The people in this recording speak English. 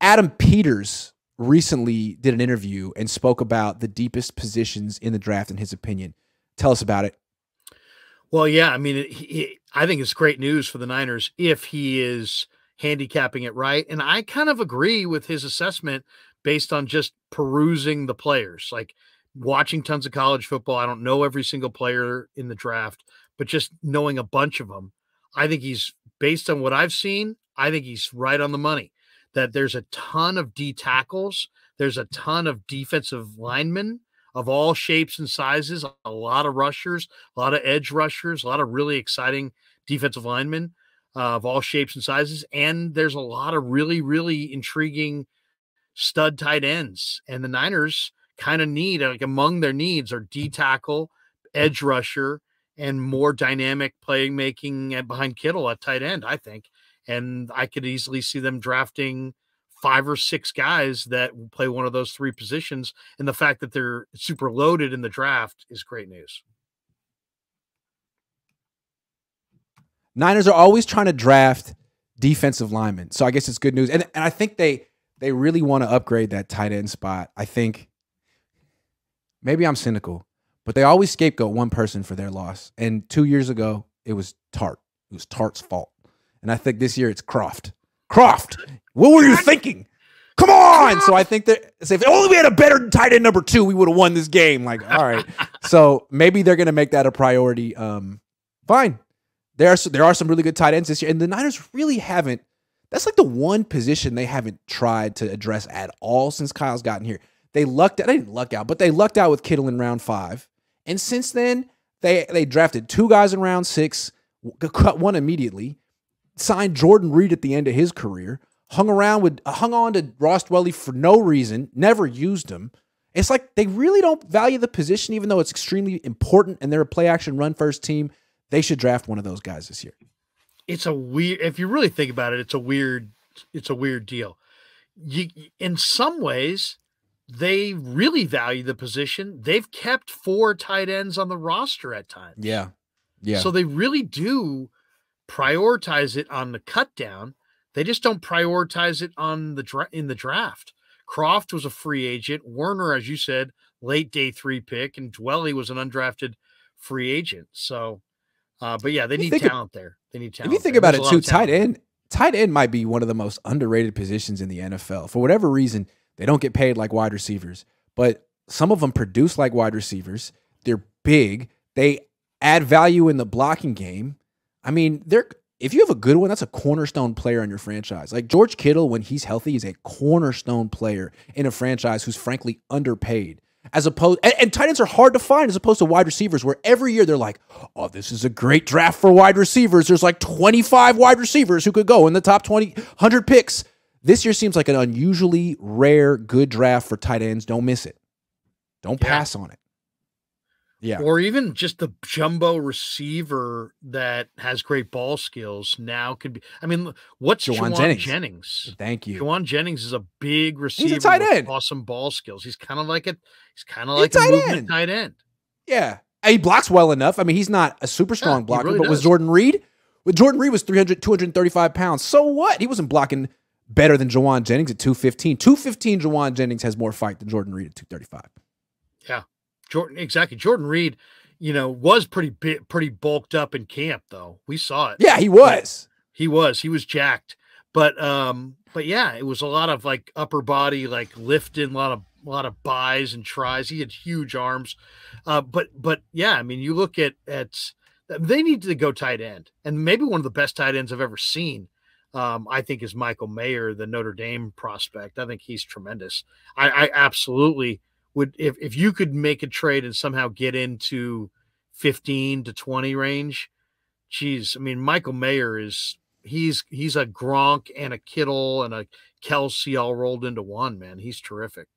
Adam Peters recently did an interview and spoke about the deepest positions in the draft in his opinion. Tell us about it. Well, yeah, I mean, I think it's great news for the Niners if he is handicapping it right. And I kind of agree with his assessment based on just perusing the players, like watching tons of college football. I don't know every single player in the draft, but just knowing a bunch of them, I think he's, based on what I've seen, I think he's right on the money. That there's a ton of D tackles, there's a ton of defensive linemen of all shapes and sizes, a lot of rushers, a lot of edge rushers, a lot of really exciting defensive linemen of all shapes and sizes. And there's a lot of really, really intriguing stud tight ends. And the Niners kind of need, like among their needs are D tackle, edge rusher, and more dynamic playmaking behind Kittle at tight end, I think. And I could easily see them drafting 5 or 6 guys that will play one of those 3 positions. And the fact that they're super loaded in the draft is great news. Niners are always trying to draft defensive linemen. So I guess it's good news. And I think they really want to upgrade that tight end spot. I think maybe I'm cynical, but they always scapegoat one person for their loss. And 2 years ago, it was Tart. It was Tart's fault. And I think this year it's Croft. Croft, what were you thinking? Come on. So I think that if only we had a better tight end number 2, we would have won this game. Like, all right. So maybe they're going to make that a priority. Fine. There are some really good tight ends this year. And the Niners really haven't. That's like the one position they haven't tried to address at all since Kyle's gotten here. They didn't luck out, but they lucked out with Kittle in round 5. And since then, they drafted 2 guys in round 6, cut one immediately, signed Jordan Reed at the end of his career, hung on to Ross Dwelley for no reason, never used him. It's like they really don't value the position, even though it's extremely important and they're a play action run first team. They should draft one of those guys this year. It's a weird, if you really think about it, it's a weird deal. In some ways, they really value the position. They've kept 4 tight ends on the roster at times. Yeah. Yeah. So they really do prioritize it on the cut down. They just don't prioritize it on in the draft. Croft was a free agent. Werner, as you said, late day 3 pick, and Dwelley was an undrafted free agent. So, but yeah, they need talent there. They need talent. If you think about it too, tight end might be one of the most underrated positions in the NFL. For whatever reason, they don't get paid like wide receivers, but some of them produce like wide receivers. They're big. They add value in the blocking game. I mean, if you have a good one, that's a cornerstone player in your franchise. Like George Kittle, when he's healthy, is a cornerstone player in a franchise who's frankly underpaid. As opposed, and tight ends are hard to find as opposed to wide receivers, where every year they're like, oh, this is a great draft for wide receivers. There's like 25 wide receivers who could go in the top 100 picks. This year seems like an unusually rare, good draft for tight ends. Don't miss it. Don't pass on it. Yeah. Or even just the jumbo receiver that has great ball skills now could be. I mean, what's Juwan Jennings? Thank you. Juwan Jennings is a big receiver. He's a tight end. With awesome ball skills. He's kind of like a movement tight end. Yeah. He blocks well enough. I mean, he's not a super strong blocker, really, but with Jordan Reed was 235 pounds. So what? He wasn't blocking better than Juwan Jennings at 215. 215, Juwan Jennings has more fight than Jordan Reed at 235. Yeah. Jordan Reed, was pretty bulked up in camp though. We saw it. Yeah, he was. He was jacked. But yeah, it was a lot of like upper body, like lifting, a lot of buys and tries. He had huge arms. But yeah, I mean, you look at they need to go tight end, and maybe one of the best tight ends I've ever seen. I think is Michael Mayer, the Notre Dame prospect. I think he's tremendous. I absolutely would, if you could make a trade and somehow get into 15 to 20 range, geez, I mean, Michael Mayer he's a Gronk and a Kittle and a Kelsey all rolled into one, man. He's terrific.